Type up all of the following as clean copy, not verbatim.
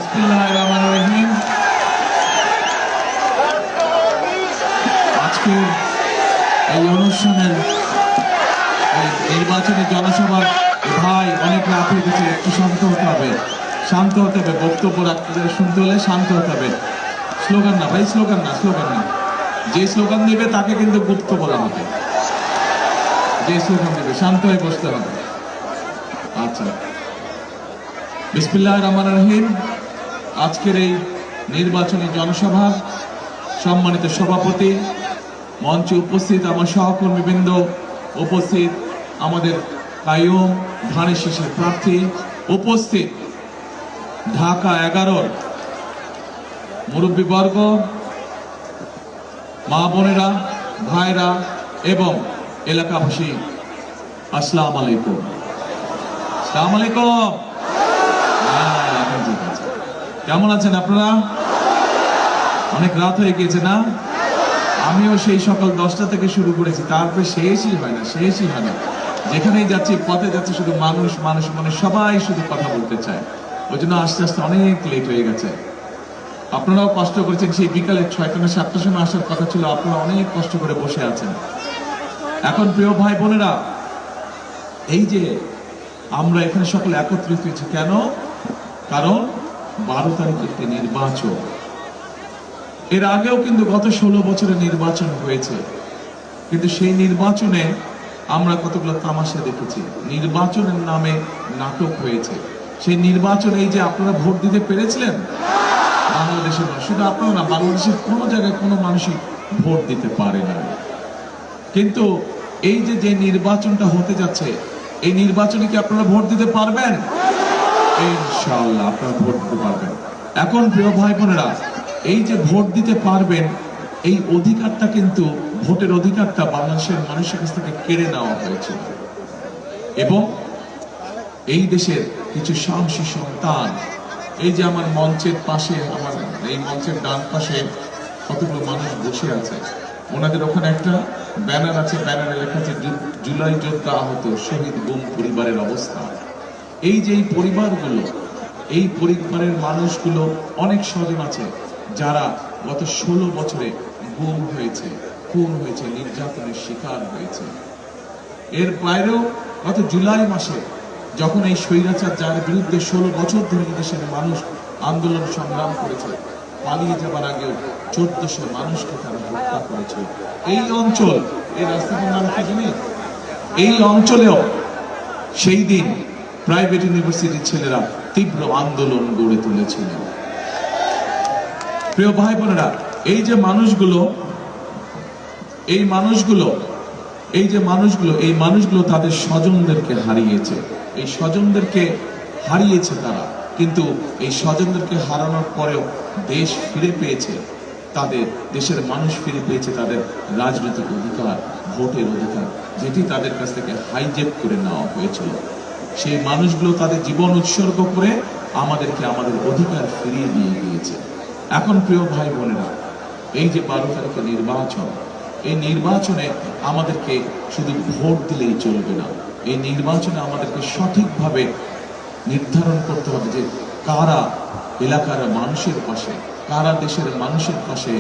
বিসমিল্লাহির রহমানির রহিম। আজকের এই অনুষ্ঠানের নির্বাচনী জনসভার ভাই অনেক রাত হয়ে গেছে, একটু শান্ত হতে হবে, শান্ত হতে হবে। বক্তব্য শুনতে হলে শান্ত হতে হবে। স্লোগান না ভাই, স্লোগান না, স্লোগান না। যে স্লোগান দেবে তাকে কিন্তু গুপ্ত বলা হবে। যে স্লোগান দেবে শান্ত হয়ে বসতে হবে। আচ্ছা, বিসমিল্লাহির রহমানির রহিম। আজকের এই নির্বাচনী জনসভার সম্মানিত সভাপতি, মঞ্চে উপস্থিত আমার সহকর্মীবৃন্দ, উপস্থিত আমাদের কাইয়ুম ধানের শীষের প্রার্থী, উপস্থিত ঢাকা 11 মুরব্বীবর্গ, মা বোনেরা, ভাইরা এবং এলাকাবাসী, আসসালামু আলাইকুম। আসসালামু আলাইকুম। কেমন আছেন আপনারা? অনেক রাত হয়ে গিয়েছে না? আমিও সেই সকাল 10টা থেকে শুরু করেছি, তারপরে শেষই হয় না, শেষই হয় না। যেখানেই যাচ্ছি, পথে যাচ্ছি, শুধু মানুষ মানুষ, মানে সবাই শুধু কথা বলতে চায়। ওই জন্য আস্তে আস্তে অনেক লেট হয়ে গেছে। আপনারাও কষ্ট করেছেন, সেই বিকালে 6টা না 7টার সময় আসার কথা ছিল, আপনারা অনেক কষ্ট করে বসে আছেন। এখন প্রিয় ভাই বোনেরা, এই যে আমরা এখানে সকলে একত্রিত হয়েছি কেন? কারণ 12 তারিখ একটি নির্বাচন। এর আগেও কিন্তু গত 16 বছরে নির্বাচন হয়েছে, কিন্তু সেই নির্বাচনে আমরা কতগুলো তামাশা দেখেছি। নির্বাচনের নামে নাটক হয়েছে। সেই নির্বাচনে এই যে আপনারা ভোট দিতে পেরেছিলেন, বাংলাদেশের মানুষ, শুধু আপনারা না, বাংলাদেশের কোনো জায়গায় কোনো মানুষই ভোট দিতে পারে না। কিন্তু এই যে নির্বাচনটা হতে যাচ্ছে, এই নির্বাচনে কি আপনারা ভোট দিতে পারবেন? ইনশাআল্লাহ আপনারা ভোট দিতে পারবেন। এখন প্রিয় ভাই বোনেরা, এই যে ভোট দিতে পারবেন, এই অধিকারটা কিন্তু, ভোটের অধিকারটা বাংলাদেশের মানুষের কাছ থেকে কেড়ে নেওয়া হয়েছিল। এবং এই দেশের কিছু সাহসী সন্তান, এই যে আমার মঞ্চের পাশে, আমার এই মঞ্চের ডান পাশে কতগুলো মানুষ বসে আছে, ওনাদের ওখানে একটা ব্যানার আছে, ব্যানারে লেখা আছে জুলাই যোদ্ধা আহত শহীদ গুম পরিবারের অবস্থা। এই যে এই পরিবারগুলো, এই পরিবারের মানুষগুলো, অনেক স্বজন আছে যারা গত 16 বছরে গুম হয়েছে, খুন হয়েছে, নির্যাতনের শিকার হয়েছে। এর বাইরেও গত জুলাই মাসে যখন এই স্বৈরাচার, যার বিরুদ্ধে 16 বছর ধরে দেশের মানুষ আন্দোলন সংগ্রাম করেছে, পালিয়ে যাবার আগেও 1400 মানুষকে তারা হত্যা করেছে। এই অঞ্চল, এই রাস্তাটার নাম কি জানি, এই অঞ্চলেও সেই দিন প্রাইভেট ইউনিভার্সিটির ছেলেরা তীব্র আন্দোলন গড়ে তুলেছিল। প্রিয় ভাই বোনেরা, এই যে মানুষগুলো, এই মানুষগুলো তাদের স্বজনদেরকে হারিয়েছে। এই স্বজনদেরকে হারিয়েছে তারা, কিন্তু এই স্বজনদেরকে হারানোর পরেও দেশ ফিরে পেয়েছে, তাদের দেশের মানুষ ফিরে পেয়েছে তাদের রাজনৈতিক অধিকার, ভোটের অধিকার, যেটি তাদের কাছ থেকে হাইজ্যাক করে নেওয়া হয়েছিল। সেই মানুষগুলো তাদের জীবন উৎসর্গ করে আমাদেরকে আমাদের অধিকার ফিরিয়ে দিয়ে গিয়েছে। এখন প্রিয় ভাই বোনেরা, এই যে 12 তারিখে নির্বাচন, এই নির্বাচনে আমাদেরকে শুধু ভোট দিলেই চলবে না। এই নির্বাচনে আমাদেরকে সঠিকভাবে নির্ধারণ করতে হবে যে কারা এলাকার মানুষের পাশে, কারা দেশের মানুষের পাশে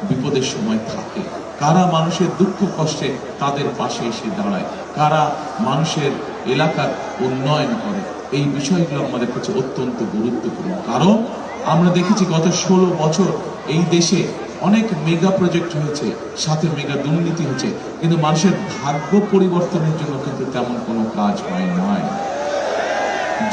বিপদের সময় থাকে, কারা মানুষের দুঃখ কষ্টে তাদের পাশে এসে দাঁড়ায়, কারা মানুষের এলাকার উন্নয়ন করে। এই বিষয়গুলো আমাদের কাছে অত্যন্ত গুরুত্বপূর্ণ। কারণ আমরা দেখেছি গত 16 বছর এই দেশে অনেক মেগা প্রজেক্ট হয়েছে, সাথে মেগা দুর্নীতি হয়েছে, কিন্তু মানুষের ভাগ্য পরিবর্তনের জন্য কিন্তু তেমন কোনো কাজ হয় নাই।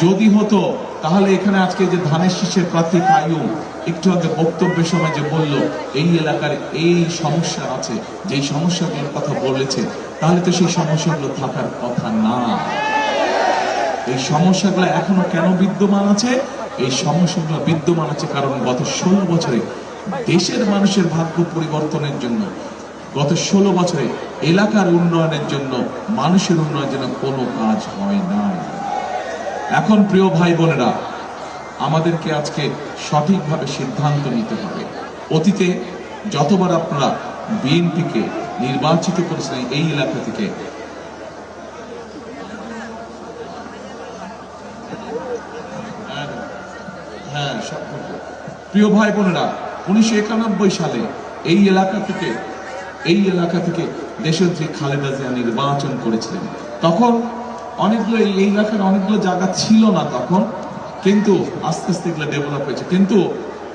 যদি হতো তাহলে এখানে আজকে যে ধানের শীষের প্রার্থী কাইয়ুম একটু আগে বক্তব্যের সময় যে বলল এই এলাকার এই সমস্যা আছে, যেই সমস্যাগুলোর কথা বলেছে, তাহলে তো সেই সমস্যাগুলো থাকার কথা না। এই সমস্যাগুলো এখনো কেন বিদ্যমান আছে? এই সমস্যাগুলো বিদ্যমান আছে কারণ গত 16 বছরে দেশের মানুষের ভাগ্য পরিবর্তনের জন্য, গত 16 বছরে এলাকার উন্নয়নের জন্য, মানুষের উন্নয়নের জন্য কোনো কাজ হয় না। এখন প্রিয় ভাই বোনেরা, আমাদেরকে আজকে সঠিকভাবে সিদ্ধান্ত নিতে হবে। অতীতে যতবার আপনারা বিএনপিকে নির্বাচিত করেছিলেন এই এলাকা থেকে, হ্যাঁ প্রিয় ভাই বোনেরা, 1991 সালে এই এলাকা থেকে দেশনেত্রী খালেদা জিয়া নির্বাচন করেছিলেন। তখন অনেকগুলো এই এলাকার অনেকগুলো জায়গা ছিল না তখন, কিন্তু আস্তে আস্তে এগুলো ডেভেলপ হয়েছে। কিন্তু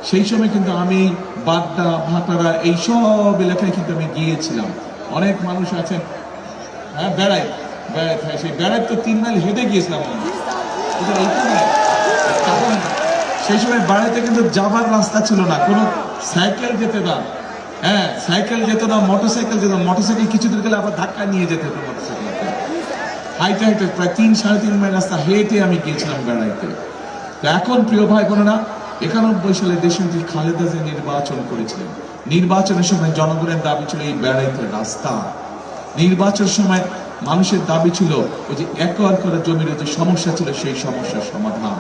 সেই সময় কিন্তু আমি বাড্ডা, ভাটারা এই সব এলাকায় কিন্তু আমি গিয়েছিলাম। অনেক মানুষ আছেন, হ্যাঁ, বেড়ায় হয়, সেই বেড়ায় তো 3 মাইল হেঁটে গিয়েছিলাম আমরা। তখন সেই সময় বাড়িতে কিন্তু যাবার রাস্তা ছিল না, কোনো সাইকেল যেতে না, হ্যাঁ সাইকেল যেত না, মোটরসাইকেল যেত, মোটরসাইকেল কিছু দূর গেলে আবার ধাক্কা নিয়ে যেতে হতো মোটরসাইকেল। হাইটে হাইটে প্রায় 3-3.5 মাইল রাস্তা হেঁটে আমি গিয়েছিলাম বেড়াইতে। তো এখন প্রিয় ভাই বোনেরা, 91 সালে দেশনেত্রী খালেদা জিয়া নির্বাচন করেছিলেন। নির্বাচনের সময় জনগণের দাবি ছিল এই বেড়াইতে রাস্তা। নির্বাচনের সময় মানুষের দাবি ছিল ওই যে একর করে জমির যে সমস্যা ছিল সেই সমস্যার সমাধান।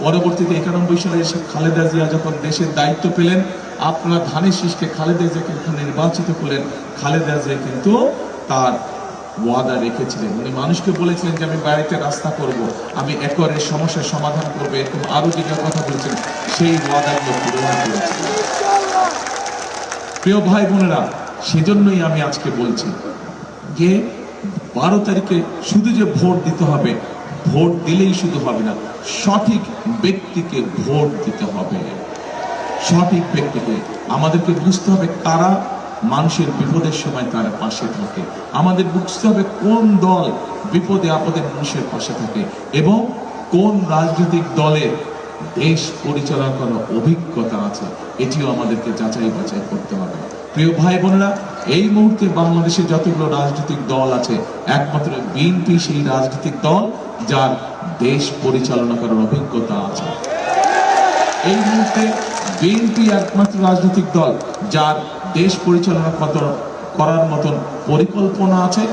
পরবর্তীতে 91 সালে এসে খালেদা জিয়া যখন দেশের দায়িত্ব পেলেন, আপনারা ধানের শীষকে খালেদা জিয়াকে নির্বাচিত করলেন। খালেদা জিয়া কিন্তু তার ওয়াদা রেখেছিলেন, উনি মানুষকে বলেছিলেন যে আমি বাড়িতে রাস্তা করব, আমি একরের সমস্যার সমাধান করবো, এরকম আরো যেটা কথা বলেছেন সেই ওয়াদাগুলো পূরণ করেছিলেন। প্রিয় ভাই বোনেরা, সেজন্যই আমি আজকে বলছি যে 12 তারিখে শুধু যে ভোট দিতে হবে, ভোট দিলেই শুধু হবে না, সঠিক ব্যক্তিকে ভোট দিতে হবে। সঠিক ব্যক্তিকে আমাদেরকে বুঝতে হবে কারা মানুষের বিপদের সময় তার পাশে থাকে। আমাদের বুঝতে হবে কোন দল বিপদে আপদে মানুষের পাশে থাকে এবং কোন রাজনৈতিক দলের দেশ পরিচালনা করার অভিজ্ঞতা আছে, এটিও আমাদেরকে যাচাই বাছাই করতে হবে। প্রিয় ভাই বোনেরা, এই মুহূর্তে বাংলাদেশে যতগুলো রাজনৈতিক দল আছে, একমাত্র বিএনপি সেই রাজনৈতিক দল যার দেশ পরিচালনা করার অভিজ্ঞতা আছে। এই মুহূর্তে বিএনপি একমাত্র রাজনৈতিক দল যার দেশ পরিচালনা করার মতন পরিকল্পনা আছে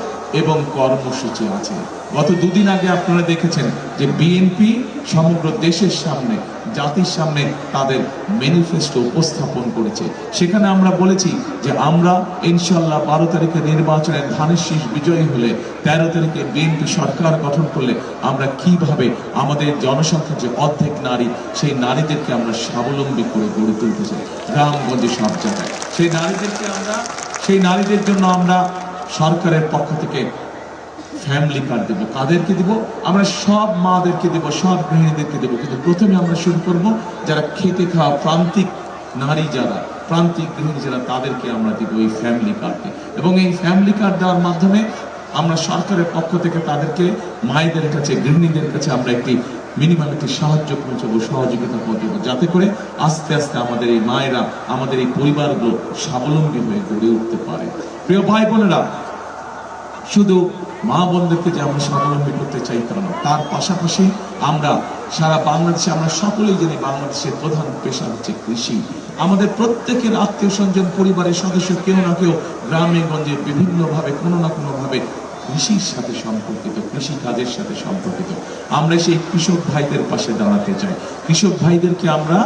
এবং কর্মসূচি আছে। গত 2 দিন আগে আপনারা দেখেছেন যে বিএনপি সমগ্র দেশের সামনে, জাতির সামনে তাদের ম্যানিফেস্টো উপস্থাপন করেছে। সেখানে আমরা বলেছি যে আমরা ইনশাআল্লাহ 12 তারিখে নির্বাচনে ধানের শীষ বিজয়ী হলে 13 তারিখে বিএনপি সরকার গঠন করলে আমরা কিভাবে আমাদের জনসংখ্যার যে অর্ধেক নারী, সেই নারীদেরকে আমরা স্বাবলম্বী করে গড়ে তুলতে চাই গ্রামগঞ্জে সব জায়গায়। সেই নারীদের জন্য আমরা সরকারের পক্ষ থেকে ফ্যামিলি কার্ড দেব। কাদেরকে দিব? আমরা সব মাদেরকে দেব, সব গৃহিণীদেরকে দেব। কিন্তু প্রথমে আমরা শুরু করব যারা খেতে খাওয়া প্রান্তিক নারী, যারা প্রান্তিক গৃহিণী যারা, তাদেরকে আমরা দিব এই ফ্যামিলি কার্ডে। এবং এই ফ্যামিলি কার্ড দেওয়ার মাধ্যমে আমরা সরকারের পক্ষ থেকে তাদেরকে, মায়েদের কাছে, গৃহিণীদের কাছে আমরা একটি মিনিমাম একটি সাহায্য পৌঁছাবো, সহযোগিতা পৌঁছাবো, যাতে করে আস্তে আস্তে আমাদের এই মায়েরা, আমাদের এই পরিবারগুলো স্বাবলম্বী হয়ে গড়ে উঠতে পারে। প্রিয় ভাই বোনেরা, শুধু মা বোনদেরকে যে আমরা স্বাবলম্বী করতে চাই তা না, তার পাশাপাশি আমরা সারা বাংলাদেশে, আমরা সকলেই জানি বাংলাদেশের প্রধান পেশা হচ্ছে কৃষি। আমাদের প্রত্যেকের আত্মীয় স্বজন, পরিবারের সদস্য কেউ না কেউ গ্রামে গঞ্জে বিভিন্নভাবে কোনো না কোনো ভাবে কৃষির সাথে সম্পর্কিত, কৃষি কাজের সাথে সম্পর্কিত। আমরা সেই কৃষক ভাইদের পাশে দাঁড়াতে চাই। কৃষক ভাইদেরকে আমরা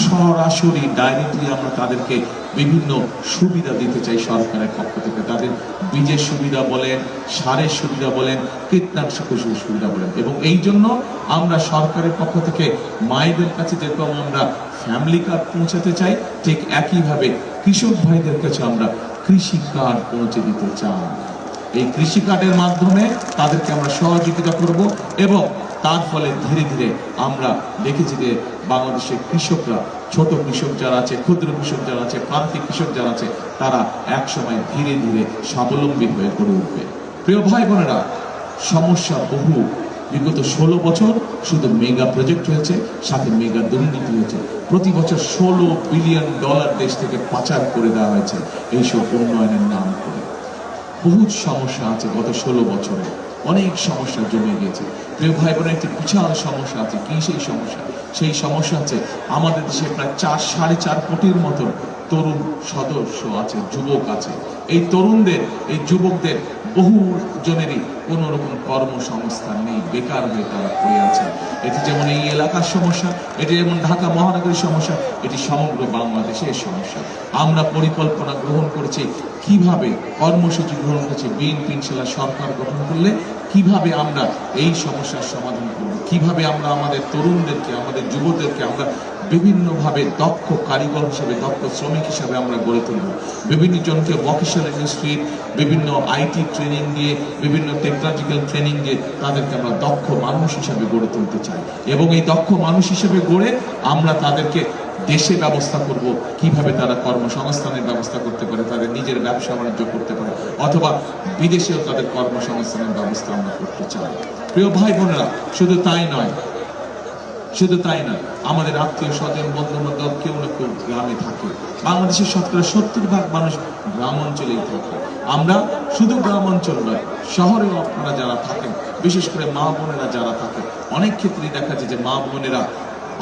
সরাসরি ডাইরেক্টলি আমরা তাদেরকে বিভিন্ন সুবিধা দিতে চাই সরকারের পক্ষ থেকে। তাদের বীজের সুবিধা বলেন, সারের সুবিধা বলেন, কীটনাশকের সুবিধা বলেন। এবং এই জন্য আমরা সরকারের পক্ষ থেকে মায়েদের কাছে যেরকম আমরা ফ্যামিলি কার্ড পৌঁছাতে চাই, ঠিক একইভাবে কৃষক ভাইদের কাছে আমরা কৃষি কার্ড পৌঁছে দিতে চাই। এই কৃষি কার্ডের মাধ্যমে তাদেরকে আমরা সহযোগিতা করব এবং তার ফলে ধীরে ধীরে আমরা দেখেছি যে বাংলাদেশের কৃষকরা, ছোট কৃষক যারা আছে, ক্ষুদ্র কৃষক যারা আছে, প্রান্তিক কৃষক যারা আছে, তারা একসময় ধীরে ধীরে স্বাবলম্বী হয়ে গড়ে উঠবে। প্রিয় ভাই বোনেরা, সমস্যা বহু। বিগত 16 বছর শুধু মেগা প্রজেক্ট হয়েছে, সাথে মেগা দুর্নীতি হয়েছে। প্রতি বছর $16 বিলিয়ন দেশ থেকে পাচার করে দেওয়া হয়েছে এইসব উন্নয়নের নাম করে। বহুত সমস্যা আছে গত 16 বছরে, অনেক সমস্যা জমে গিয়েছে। প্রিয় ভাই বোনের, একটি বিশাল সমস্যা আছে। কি সেই সমস্যা? সেই সমস্যা আছে আমাদের দেশে প্রায় 4-4.5 কোটির মতো তরুণ সদস্য আছে, যুবক আছে। এই তরুণদের, এই যুবকদের বহু জনেরই কোনো রকম কর্মসংস্থান নেই, বেকার হয়ে তারা পড়ে আছে। এটি যেমন এই এলাকার সমস্যা, এটি যেমন ঢাকা মহানগরীর সমস্যা, এটি সমগ্র বাংলাদেশের সমস্যা। আমরা পরিকল্পনা গ্রহণ করেছি, কিভাবে কর্মসূচি গ্রহণ করেছি, বিএনপি ইনশাআল্লাহ সরকার গঠন করলে কিভাবে আমরা এই সমস্যার সমাধান করব, কিভাবে আমরা আমাদের তরুণদেরকে, আমাদের যুবকদেরকে আমরা বিভিন্নভাবে দক্ষ কারিগর হিসেবে, দক্ষ শ্রমিক হিসেবে আমরা গড়ে তুলব। বিভিন্ন জনকে ভোকেশনাল ইন্ডাস্ট্রির বিভিন্ন আইটি ট্রেনিং দিয়ে, বিভিন্ন টেকনোলজিক্যাল ট্রেনিং দিয়ে তাদেরকে আমরা দক্ষ মানুষ হিসেবে গড়ে তুলতে চাই, এবং এই দক্ষ মানুষ হিসেবে গড়ে আমরা তাদেরকে দেশে ব্যবস্থা করব, কিভাবে তারা কর্মসংস্থানের ব্যবস্থা করতে পারে, তাদের নিজের ব্যবসা বাণিজ্য করতে পারে, অথবা বিদেশেও তাদের কর্মসংস্থানের ব্যবস্থা আমরা করতে চাই। প্রিয় ভাই বোনেরা, শুধু তাই নয়, আমাদের আত্মীয় স্বজন, বন্ধু বান্ধব কেউ না কেউ গ্রামে থাকে। বাংলাদেশের শতকরা 70% মানুষ গ্রাম অঞ্চলেই থাকে। আমরা শুধু গ্রাম অঞ্চল নয়, শহরেও আপনারা যারা থাকেন, বিশেষ করে মা বোনেরা যারা থাকেন, অনেক ক্ষেত্রেই দেখা যায় যে মা বোনেরা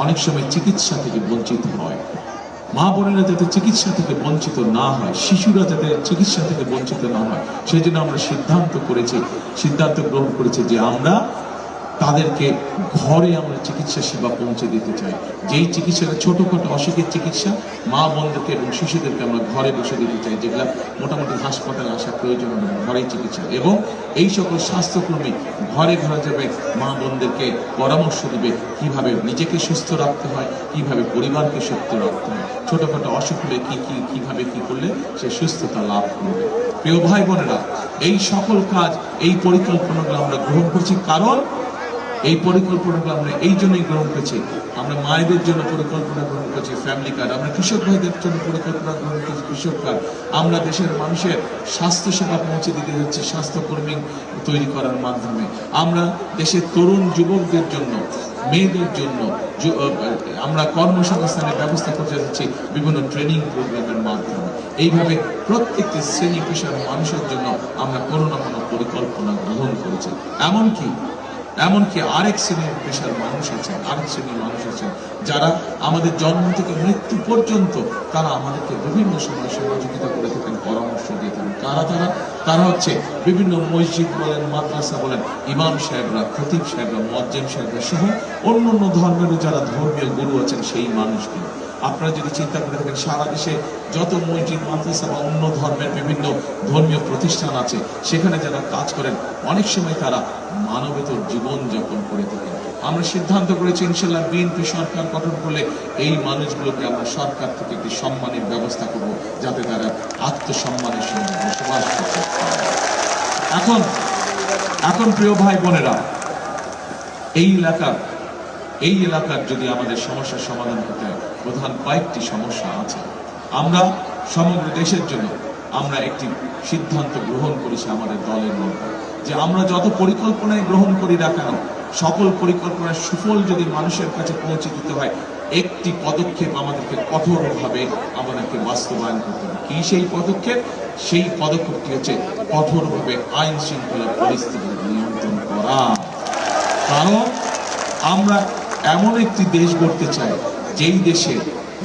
অনেক সময় চিকিৎসা থেকে বঞ্চিত হয়। মা বোনেরা যাতে চিকিৎসা থেকে বঞ্চিত না হয়, শিশুরা যাতে চিকিৎসা থেকে বঞ্চিত না হয়, সেই জন্য আমরা সিদ্ধান্ত গ্রহণ করেছি যে আমরা তাদেরকে ঘরে আমরা চিকিৎসা সেবা পৌঁছে দিতে চাই। যেই চিকিৎসাটা ছোটখাটো অসুখের চিকিৎসা মা বোনদেরকে এবং শিশুদেরকে আমরা ঘরে বসে দিতে চাই, যেগুলা মোটামুটি হাসপাতালে আসা প্রয়োজন হবে না, ঘরেই চিকিৎসা। এবং এই সকল স্বাস্থ্যকর্মী ঘরে ঘরে যাবে, মা বোনদেরকে পরামর্শ দিবে কিভাবে নিজেকে সুস্থ রাখতে হয়, কিভাবে পরিবারকে সুস্থ রাখতে হয়, ছোটখাটো অসুখ হলে কিভাবে কি করলে সে সুস্থতা লাভ করবে। প্রিয় ভাই বোনেরা, এই সকল কাজ, এই পরিকল্পনাগুলো আমরা গ্রহণ করছি, কারণ এই পরিকল্পনাগুলো আমরা এই জন্যই গ্রহণ করেছি। আমরা মায়েদের জন্য পরিকল্পনা গ্রহণ করেছি ফ্যামিলি কার্ড, আমরা কৃষক ভাইদের জন্য পরিকল্পনা গ্রহণ করেছি কৃষক কার্ড, আমরা দেশের মানুষের স্বাস্থ্য সেবা পৌঁছে দিতে যাচ্ছি স্বাস্থ্যকর্মী তৈরি করার মাধ্যমে, আমরা দেশের তরুণ যুবকদের জন্য, মেয়েদের জন্য আমরা কর্মসংস্থানের ব্যবস্থা করতে যাচ্ছি বিভিন্ন ট্রেনিং প্রোগ্রামের মাধ্যমে। এইভাবে প্রত্যেকটি শ্রেণী পেশার মানুষের জন্য আমরা কোনো না কোনো পরিকল্পনা গ্রহণ করেছি। এমনকি আরেক শ্রেণীর পেশার মানুষ আছেন যারা আমাদের জন্ম থেকে মৃত্যু পর্যন্ত তারা আমাদেরকে বিভিন্ন সময় সহযোগিতা করে থাকেন, পরামর্শ দিয়ে থাকেন। তারা হচ্ছে বিভিন্ন মসজিদ বলেন, মাদ্রাসা বলেন, ইমাম সাহেবরা, খতিব সাহেবরা, মুয়াজ্জিন সাহেবরা সহ অন্যান্য ধর্মেরও যারা ধর্মীয় গুরু আছেন সেই মানুষগুলো। আপনারা যদি চিন্তা করে থাকেন, সারা দেশে যত মসজিদ, মাদ্রাসা বা অন্য ধর্মের বিভিন্ন ধর্মীয় প্রতিষ্ঠান আছে, সেখানে যারা কাজ করেন অনেক সময় তারা মানবেতর জীবন যাপন করে থাকেন। আমরা সিদ্ধান্ত করেছি ইনশাআল্লাহ বিএনপি সরকার গঠন করলে এই মানুষগুলোকে আমরা সরকার থেকে একটি সম্মানের ব্যবস্থা করব, যাতে তারা আত্মসম্মানের সঙ্গে বসবাস করতে পারে। এখন প্রিয় ভাই বোনেরা, এই এলাকার যদি আমাদের সমস্যার সমাধান করতে হয়, প্রধান কয়েকটি সমস্যা আছে। আমরা সমগ্র দেশের জন্য আমরা একটি সিদ্ধান্ত গ্রহণ করেছি আমাদের দলের মধ্যে, যে আমরা যত পরিকল্পনায় গ্রহণ করি না কেন, সকল পরিকল্পনার সুফল যদি মানুষের কাছে পৌঁছে দিতে হয়, একটি পদক্ষেপ আমাদেরকে কঠোরভাবে আমাদেরকে বাস্তবায়ন করতে হবে। কি সেই পদক্ষেপ? সেই পদক্ষেপটি হচ্ছে কঠোরভাবে আইন শৃঙ্খলা পরিস্থিতি নিয়ন্ত্রণ করা। কারণ আমরা এমন একটি দেশ গড়তে চাই, যেই দেশে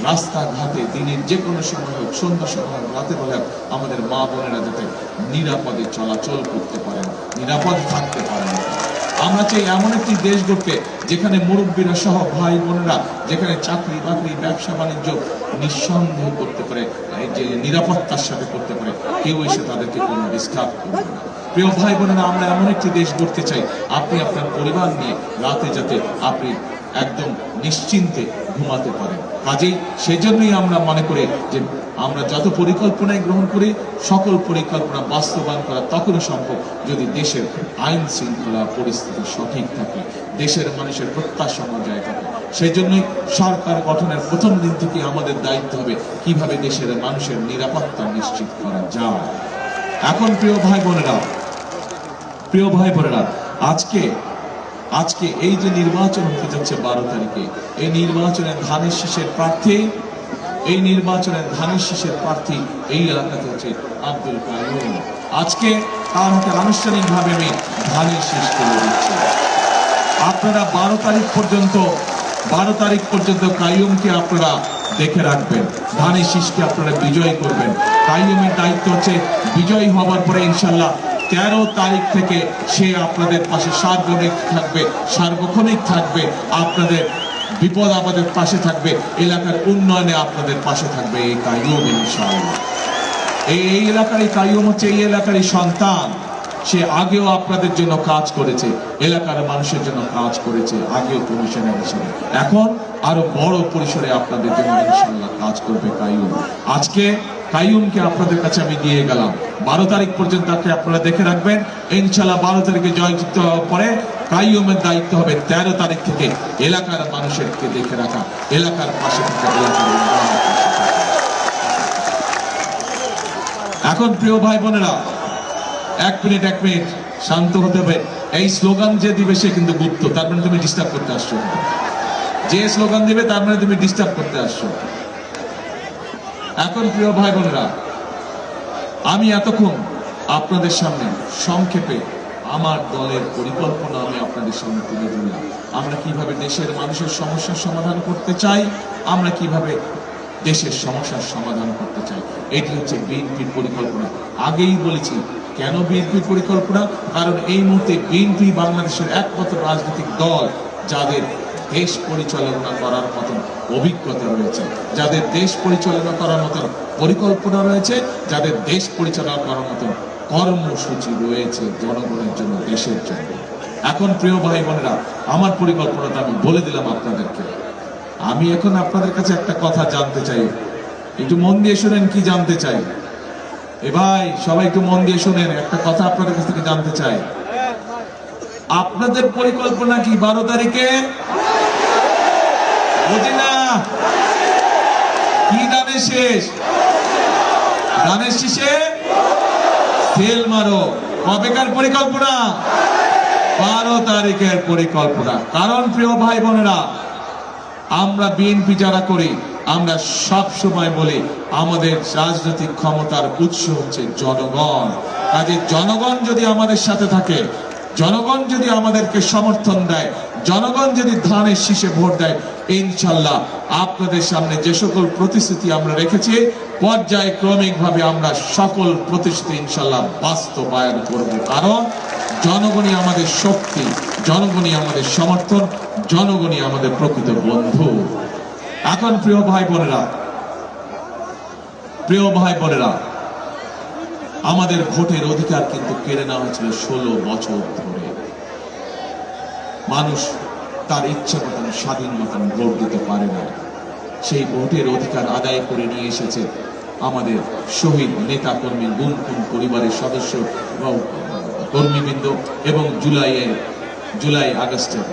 রাস্তাঘাটে দিনের যে কোনো সময় হোক, সন্ধ্যা সময় হোক, রাতে বেলা আমাদের মা বোনেরা যাতে নিরাপদে চলাচল করতে পারেন, নিরাপদ থাকতে পারেন। আমরা চাই এমন একটি দেশ গড়তে যেখানে মুরব্বীরা সহ ভাই বোনেরা, যেখানে চাকরি বাকরি, ব্যবসা বাণিজ্য নিঃসন্দেহ করতে পারে, যে নিরাপত্তার সাথে করতে পারে, কেউ এসে তাদেরকে কোনো ডিস্টার্ব করবে না। প্রিয় ভাই বোনেরা, আমরা এমন একটি দেশ গড়তে চাই আপনি আপনার পরিবার নিয়ে রাতে যাতে আপনি একদম নিশ্চিন্তে ঘুমাতে পারেন। কাজেই সেজন্যই আমরা মনে করি যে আমরা যত পরিকল্পনায় গ্রহণ করি, সকল পরিকল্পনা বাস্তবায়ন করা তখনই সম্ভব যদি দেশের আইন শৃঙ্খলা পরিস্থিতি সঠিক থাকে, দেশের মানুষের প্রত্যাশা অনুযায়ী থাকে। সেই জন্যই সরকার গঠনের প্রথম দিন থেকে আমাদের দায়িত্ব হবে কিভাবে দেশের মানুষের নিরাপত্তা নিশ্চিত করা যায়। এখন প্রিয় ভাই বোনেরা, আজকে এই যে নির্বাচন হতে যাচ্ছে 12 তারিখে, এই নির্বাচনের ধানের শীষের প্রার্থী এই এলাকাতে হচ্ছে আব্দুল কাইয়ুম। আজকে তার হাতে আনুষ্ঠানিকভাবে আমি ধানের শীষ তুলে দিচ্ছি। আপনারা 12 তারিখ পর্যন্ত কাইয়ুমকে আপনারা দেখে রাখবেন, ধানের শীষকে আপনারা বিজয় করবেন। কাইয়ুমের দায়িত্ব হচ্ছে বিজয়ী হওয়ার পরে ইনশাল্লাহ 13 তারিখ থেকে সে আপনাদের পাশে সার্বক্ষণিক থাকবে, আপনাদের বিপদ আপদের পাশে থাকবে, এলাকার উন্নয়নে আপনাদের পাশে থাকবে এই কাইয়ুম ইনশাআল্লাহ। এই এলাকারই কাইয়ুম হচ্ছে এই এলাকারই সন্তান। সে আগেও আপনাদের জন্য কাজ করেছে, এলাকার মানুষের জন্য কাজ করেছে, আগেও কমিশনার হিসেবে। এখন আরো বড় পরিসরে আপনাদের জন্য ইনশাআল্লাহ কাজ করবে কাইয়ুম। আজকে কাইয়ুমকে আপনাদের কাছে আমি দিয়ে গেলাম। 12 তারিখ পর্যন্ত তাকে আপনারা দেখে রাখবেন। ইনশাআল্লাহ 12 তারিখে জয়যুক্ত হওয়ার পরে কাইয়ুমের দায়িত্ব হবে 13 তারিখ থেকে এলাকার মানুষেরকে দেখে রাখা, এলাকার পাশে থাকা, এলাকার উন্নয়নের পাশে থাকা। এখন প্রিয় ভাই বোনেরা, এক মিনিট শান্ত হতে হবে। এই স্লোগান যে দিবে সে কিন্তু গুপ্ত, তার মানে তুমি ডিস্টার্ব করতে আসছো। যে স্লোগান দিবে তার মানে তুমি ডিস্টার্ব করতে আসছো। এখন প্রিয় ভাই বোনেরা, আমি এতক্ষণ আপনাদের সামনে সংক্ষেপে আমার দলের পরিকল্পনা আমি আপনাদের সামনে তুলে ধরলাম। আমরা কিভাবে দেশের মানুষের সমস্যার সমাধান করতে চাই, আমরা কিভাবে দেশের সমস্যার সমাধান করতে চাই, এটি হচ্ছে বিএনপির পরিকল্পনা। আগেই বলেছি কেন বিএনপির পরিকল্পনা, কারণ এই মুহূর্তে বিএনপি বাংলাদেশের একমাত্র রাজনৈতিক দল যাদের দেশ পরিচালনা করার মতন অভিজ্ঞতা রয়েছে, যাদের দেশ পরিচালনা করার মতন পরিকল্পনা রয়েছে, যাদের দেশ পরিচালনা করার মতন কর্মসূচি রয়েছে জনগণের জন্য, দেশের জন্য। এখন প্রিয় ভাই বোনেরা, আমার পরিকল্পনাটা আমি বলে দিলাম আপনাদেরকে। আমি এখন আপনাদের কাছে একটা কথা জানতে চাই, একটু মন দিয়ে শুনেন কি জানতে চাই। এ ভাই সবাই একটু মন দিয়ে শুনেন, একটা কথা আপনাদের কাছ থেকে জানতে চাই। আপনাদের পরিকল্পনা কি 12 তারিখে? বুঝি না কি দানের শেষ? দানের শেষে তেল মারো। কবেকার পরিকল্পনা? 12 তারিখের পরিকল্পনা। কারণ প্রিয় ভাই বোনেরা, আমরা বিএনপি যারা করি, আমরা সব সময় বলি আমাদের রাজনৈতিক ক্ষমতার উৎস হচ্ছে জনগণ। কাজে জনগণ যদি আমাদের সাথে থাকে, জনগণ যদি আমাদেরকে সমর্থন দেয়, জনগণ যদি ধানের শীষে ভোট দেয়, ইনশাল্লাহ আপনাদের সামনে যে সকল প্রতিশ্রুতি আমরা রেখেছি পর্যায়ক্রমিক ভাবে আমরা সকল প্রতিশ্রুতি ইনশাল্লাহ বাস্তবায়ন করব। কারণ জনগণই আমাদের শক্তি, জনগণই আমাদের সমর্থন, জনগণই আমাদের প্রকৃত বন্ধু। এখন প্রিয় ভাই বোনেরা, আমাদের ভোটের অধিকার কিন্তু কেড়ে নেওয়া হয়েছিল 16 বছর ধরে। মানুষ তার ইচ্ছা মতন স্বাধীন মতন ভোট দিতে পারে না। সেই ভোটের অধিকার আদায় করে নিয়ে এসেছে আমাদের শহীদ নেতা কর্মী, গুম খুন পরিবারের সদস্য এবং কর্মীবৃন্দ এবং জুলাই আগস্টের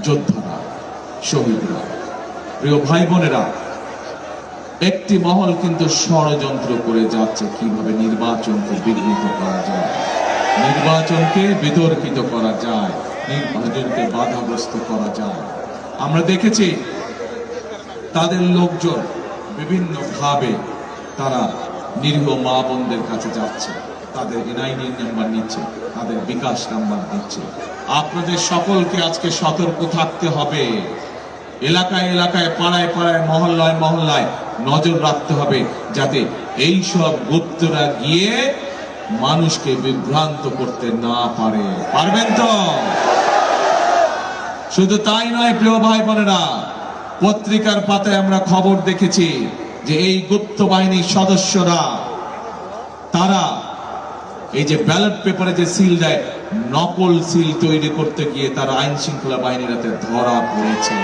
যোদ্ধারা, শহীদরা। প্রিয় ভাই বোনেরা, একটি মহল কিন্তু ষড়যন্ত্র করে যাচ্ছে কিভাবে নির্বাচনকে বিঘ্নিত করা যায়, নির্বাচনকে বিতর্কিত করা যায়, নির্বাচনকে বাধাগ্রস্ত করা যায়। আমরা দেখেছি তাদের লোকজন বিভিন্ন ভাবে তারা নিরীহ মা বোনদের কাছে যাচ্ছে, তাদের এনআইডি নাম্বার নিচ্ছে, তাদের বিকাশ নাম্বার দিচ্ছে। আপনাদের সকলকে আজকে সতর্ক থাকতে হবে। এলাকায় এলাকায়, পাড়ায় পাড়ায়, মহল্লায় মহল্লায় নজর রাখতে হবে যাতে এই সব গুপ্তরা গিয়ে মানুষকে বিভ্রান্ত করতে না পারে। পারবেন তো? শুধু তাই নয় প্রিয় ভাই বোনেরা, পত্রিকার পাতায় আমরা খবর দেখেছি যে এই গুপ্ত বাহিনীর সদস্যরা তারা এই যে ব্যালট পেপারে যে সিল দেয়, নকল সিল তৈরি করতে গিয়ে তারা আইন শৃঙ্খলা বাহিনীর হাতে ধরা পড়েছে।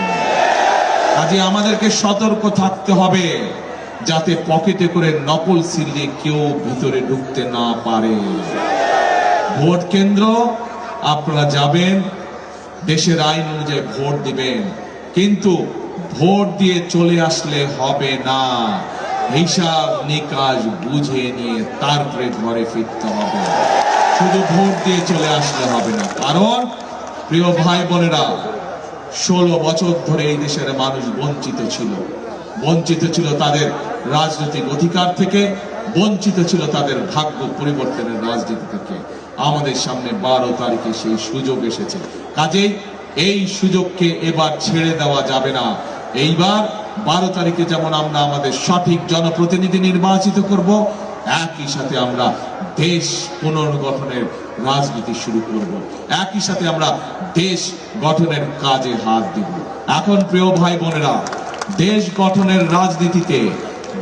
কাজে আমাদেরকে সতর্ক থাকতে হবে যাতে পকেটে করে নকল সিল দিয়ে কেউ ভিতরে ঢুকতে না পারে। ভোট কেন্দ্র আপনারা যাবেন, দেশের আইন অনুযায়ী ভোট দিবেন, কিন্তু ভোট দিয়ে চলে আসলে হবে না। হিসাব নিকাশ বুঝে নিয়ে তারপরে ঘরে ফিরতে হবে। শুধু ভোট দিয়ে চলে আসলে হবে না। কারণ প্রিয় ভাই বোনেরা, 16 বছর ধরে এই দেশের মানুষ বঞ্চিত ছিল তাদের রাজনৈতিক অধিকার থেকে, বঞ্চিত ছিল তাদের ভাগ্য পরিবর্তনের রাজনীতি থেকে। আমাদের সামনে 12 তারিখে সেই সুযোগ এসেছে। কাজেই এই সুযোগকে এবার ছেড়ে দেওয়া যাবে না। এইবার 12 তারিখে যেমন আমরা আমাদের সঠিক জনপ্রতিনিধি নির্বাচিত করব, একই সাথে আমরা দেশ পুনর্গঠনের রাজনীতি শুরু করব, একই সাথে আমরা দেশ গঠনের কাজে হাত দিব। এখন প্রিয় ভাই বোনেরা, দেশ গঠনের রাজনীতিতে,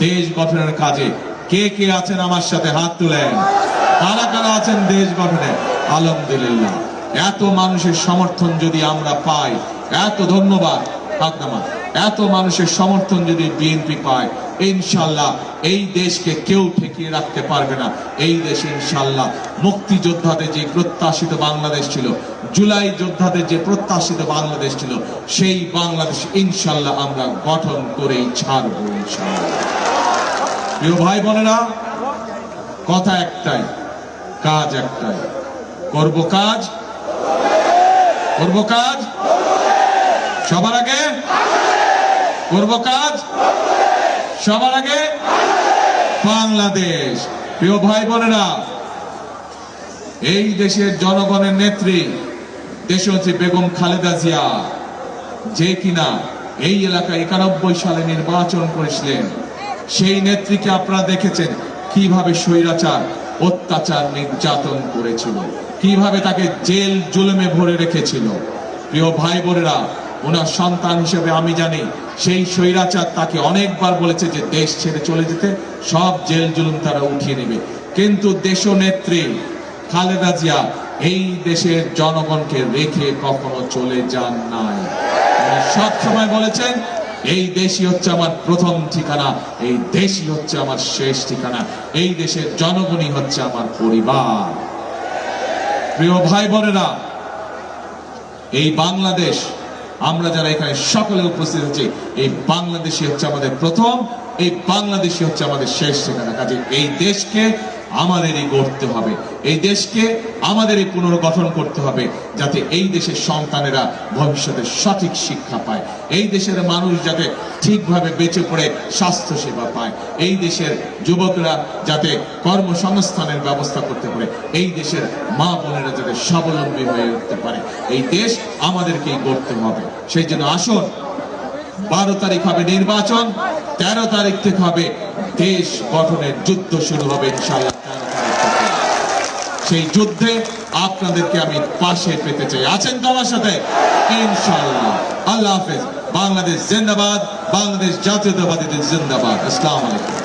দেশ গঠনের কাজে কে কে আছেন আমার সাথে? হাত তুলেন। কারা কারা আছেন দেশ গঠনে? আলহামদুলিল্লাহ। এত মানুষের সমর্থন যদি আমরা পাই, এত ধন্যবাদ হাত নামান, এত মানুষের সমর্থন যদি বিএনপি পায়, ইনশাল্লাহ এই দেশকে কেউ ঠেকিয়ে রাখতে পারবে না। এই দেশে ইনশাল্লাহ মুক্তিযোদ্ধাদের যে প্রত্যাশিত বাংলাদেশ ছিল, জুলাই যোদ্ধাদের যে প্রত্যাশিত বাংলাদেশ ছিল, সেই বাংলাদেশ ইনশাল্লাহ আমরা গঠন করেই ছাড়ব ইনশাল্লাহ। প্রিয় ভাই বোনেরা, কথা একটাই, কাজ একটাই। করব কাজ, করব কাজ সবার আগে, করব কাজ সবার আগে বাংলাদেশ। প্রিয় ভাই বোনেরা, এই দেশের জনগণের নেত্রী দেশনেত্রী বেগম খালেদা জিয়া, যে কিনা এই এলাকায় 91 সালে নির্বাচন করেছিলেন, সেই নেত্রীকে আপনারা দেখেছেন কিভাবে স্বৈরাচার অত্যাচার নির্যাতন করেছিল, কিভাবে তাকে জেল জুলুমে ভরে রেখেছিল। প্রিয় ভাই বোনেরা, ওনার সন্তান হিসেবে আমি জানি সেই স্বৈরাচার তাকে অনেকবার বলেছে যে দেশ ছেড়ে চলে যেতে, সব জেল জুলুম তারা উঠিয়ে নেবে। কিন্তু দেশনেত্রী খালেদা জিয়া এই দেশের জনগণকে রেখে কখনো চলে যান নাই। সব সময় বলেছেন এই দেশই হচ্ছে আমার প্রথম ঠিকানা, এই দেশই হচ্ছে আমার শেষ ঠিকানা, এই দেশের জনগণই হচ্ছে আমার পরিবার। প্রিয় ভাই বোনেরা, এই বাংলাদেশ, আমরা যারা এখানে সকলে উপস্থিত হচ্ছি, এই বাংলাদেশই হচ্ছে আমাদের প্রথম, এই বাংলাদেশই হচ্ছে আমাদের শেষ ঠিকানা। কাজে এই দেশকে আমাদেরই গড়তে হবে, এই দেশকে আমাদেরই পুনর্গঠন করতে হবে, যাতে এই দেশের সন্তানেরা ভবিষ্যতে সঠিক শিক্ষা পায়, এই দেশের মানুষ যাতে ঠিকভাবে বেঁচে পড়ে স্বাস্থ্য সেবা পায়, এই দেশের যুবকরা যাতে কর্মসংস্থানের ব্যবস্থা করতে পারে, এই দেশের মা বোনেরা যাতে স্বাবলম্বী হয়ে উঠতে পারে। এই দেশ আমাদেরকেই গড়তে হবে। সেই জন্য আসুন, 12 তারিখ হবে নির্বাচন, 13 তারিখ থেকে হবে দেশ গঠনের যুদ্ধ শুরু হবে ইনশাআল্লাহ। 13 তারিখ থেকে সেই যুদ্ধে আপনাদেরকে আমি পাশে পেতে চাই। আছেন তো আমার সাথে? ইনশাআল্লাহ। আল্লাহ হাফেজ। বাংলাদেশ জিন্দাবাদ, বাংলাদেশ জাতীয়তাবাদী জিন্দাবাদ। আসসালামু আলাইকুম।